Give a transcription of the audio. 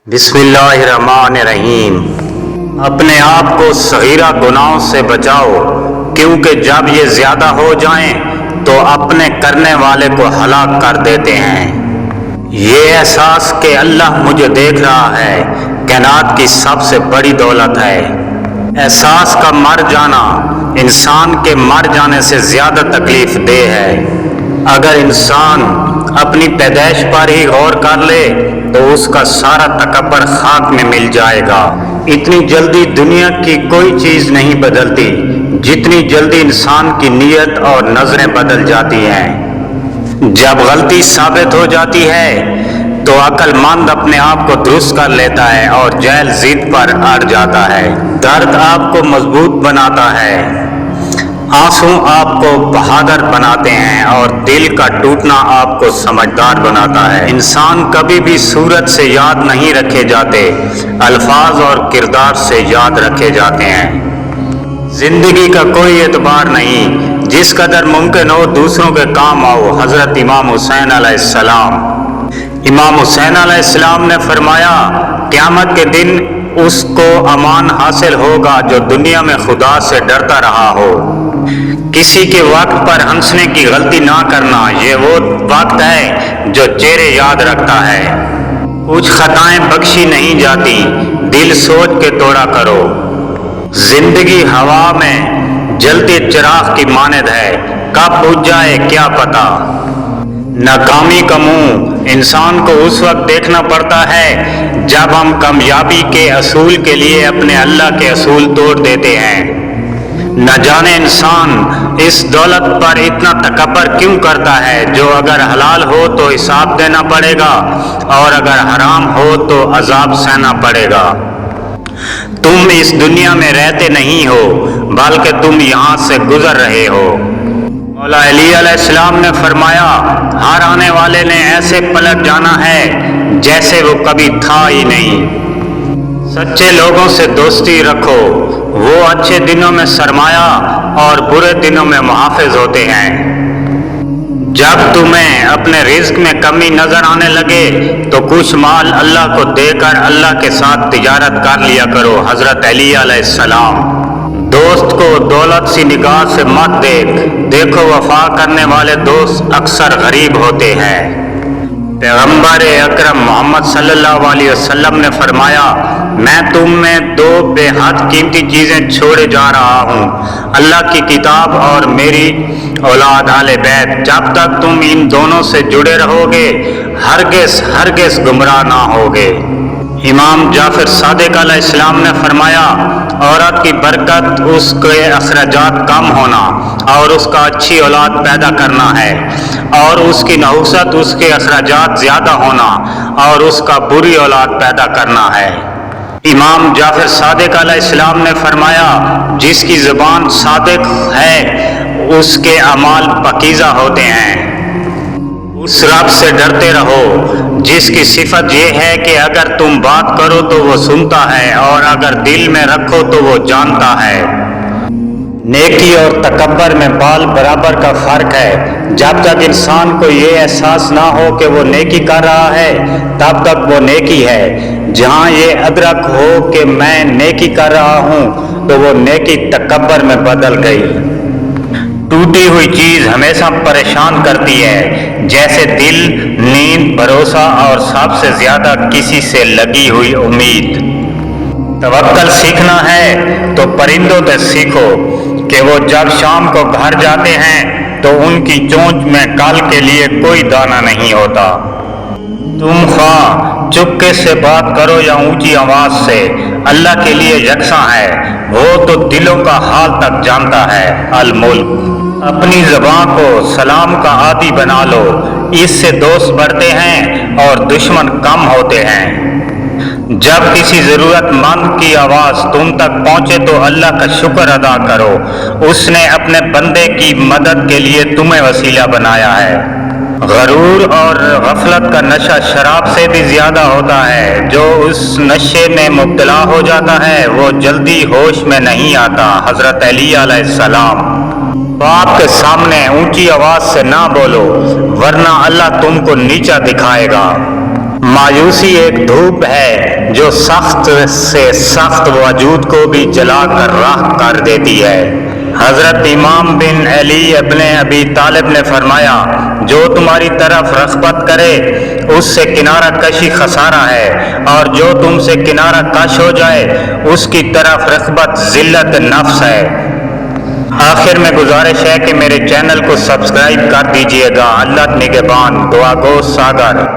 बिस्मिल्लाहिर्रहमानिर्रहीम। अपने आप को सगीरा गुनाहों से बचाओ, क्योंकि जब ये ज़्यादा हो जाएं तो अपने करने वाले को हलाक कर देते हैं। ये एहसास कि अल्लाह मुझे देख रहा है कायनात की सबसे बड़ी दौलत है। एहसास का मर जाना इंसान के मर जाने से ज़्यादा तकलीफ देह है। अगर इंसान अपनी पैदाइश पर ही गौर कर ले तो उसका सारा तकब्बर खाक में मिल जाएगा। इतनी जल्दी दुनिया की कोई चीज़ नहीं बदलती जितनी जल्दी इंसान की नीयत और नज़रें बदल जाती हैं। जब गलती साबित हो जाती है तो अक्लमंद अपने आप को दुरुस्त कर लेता है और जहल जिद पर अड़ जाता है। दर्द आपको मजबूत बनाता है, आंसू आपको बहादुर बनाते हैं और दिल का टूटना आपको समझदार बनाता है। इंसान कभी भी सूरत से याद नहीं रखे जाते, अल्फाज और किरदार से याद रखे जाते हैं। जिंदगी का कोई एतबार नहीं, जिस कदर मुमकिन हो दूसरों के काम आओ। हजरत इमाम हुसैन अलैहिस्सलाम। इमाम हुसैन अलैहिस्सलाम ने फरमाया, क़यामत के दिन उसको अमान हासिल होगा जो दुनिया में खुदा से डरता रहा हो। किसी के वक्त पर हंसने की गलती ना करना, ये वो वक्त है जो चेहरे याद रखता है। कुछ खताएं बख्शी नहीं जाती, दिल सोच के तोड़ा करो। जिंदगी हवा में जलते चिराग की मानद है, कब बुझ जाए क्या पता। नाकामी का मुंह इंसान को उस वक्त देखना पड़ता है जब हम कामयाबी के असूल के लिए अपने अल्लाह के असूल तोड़ देते हैं। न जाने इंसान इस दौलत पर इतना तकब्बर क्यों करता है, जो अगर हलाल हो तो हिसाब देना पड़ेगा और अगर हराम हो तो अजाब सहना पड़ेगा। तुम इस दुनिया में रहते नहीं हो, बल्कि तुम यहाँ से गुजर रहे हो। मौला अली अलैहिस्सलाम ने फरमाया, हर आने वाले ने ऐसे पलट जाना है जैसे वो कभी था ही नहीं। सच्चे लोगों से दोस्ती रखो, वो अच्छे दिनों में सरमाया और बुरे दिनों में मुहाफिज होते हैं। जब तुम्हें अपने रिज्क में कमी नजर आने लगे तो कुछ माल अल्लाह को देकर अल्लाह के साथ तिजारत कर लिया करो। हजरत अली अलैहिस्सलाम। दोस्त को दौलत सी निगाह से मत देखो वफा करने वाले दोस्त अक्सर गरीब होते हैं। पैगंबर अकरम मोहम्मद सल्लल्लाहु अलैहि वसल्लम ने फरमाया, मैं तुम में दो बेहद कीमती चीज़ें छोड़े जा रहा हूँ, अल्लाह की किताब और मेरी औलाद आले बैत। जब तक तुम इन दोनों से जुड़े रहोगे हरगिज़ गुमराह ना होगे। इमाम जाफर सादिक अलैहिस्सलाम ने फरमाया, औरत की बरकत उसके अखराजात कम होना और उसका अच्छी औलाद पैदा करना है, और उसकी नहुसत उसके अखराजात ज़्यादा होना और उसका बुरी औलाद पैदा करना है। इमाम जाफर सादिक अलैहिस्सलाम ने फरमाया, जिसकी ज़बान सादिक है उसके अमाल पकीज़ा होते हैं। उस रब से डरते रहो जिसकी सिफत ये है कि अगर तुम बात करो तो वो सुनता है और अगर दिल में रखो तो वो जानता है। नेकी और तकब्बर में बाल बराबर का फ़र्क है। जब तक इंसान को ये एहसास ना हो कि वो नेकी कर रहा है तब तक वो नेकी है। जहाँ ये अदरक हो कि मैं नेकी कर रहा हूँ तो वो नेकी तकब्बर में बदल गई। टूटी हुई चीज़ हमेशा परेशान करती है, जैसे दिल, नींद, भरोसा और सबसे ज़्यादा किसी से लगी हुई उम्मीद। तवक्कल सीखना है तो परिंदों से सीखो कि वो जब शाम को घर जाते हैं तो उनकी चोंच में कल के लिए कोई दाना नहीं होता। तुम ख्वाह चुपके से बात करो या ऊंची आवाज से, अल्लाह के लिए यकसा है, वो तो दिलों का हाल तक जानता है। अल मुल्क। अपनी ज़बान को सलाम का आदी बना लो, इससे दोस्त बढ़ते हैं और दुश्मन कम होते हैं। जब किसी ज़रूरतमंद की आवाज़ तुम तक पहुँचे तो अल्लाह का शुक्र अदा करो, उसने अपने बंदे की मदद के लिए तुम्हें वसीला बनाया है। गरूर और गफलत का नशा शराब से भी ज़्यादा होता है। जो उस नशे में मुब्तला हो जाता है वो जल्दी होश में नहीं आता। हजरत अली अलैहिस्सलाम। बाप के सामने ऊंची आवाज से ना बोलो वरना अल्लाह तुमको नीचा दिखाएगा। مایوسی ایک دھوپ ہے جو سخت سے سخت وجود کو بھی جلا کر راکھ کر دیتی ہے۔ حضرت امام بن علی ابن ابی طالب نے فرمایا، جو تمہاری طرف رغبت کرے اس سے کنارہ کشی خسارہ ہے، اور جو تم سے کنارہ کش ہو جائے اس کی طرف رغبت ذلت نفس ہے۔ آخر میں گزارش ہے کہ میرے چینل کو سبسکرائب کر دیجئے گا۔ اللہ نگہبان۔ دعا گو ساگر۔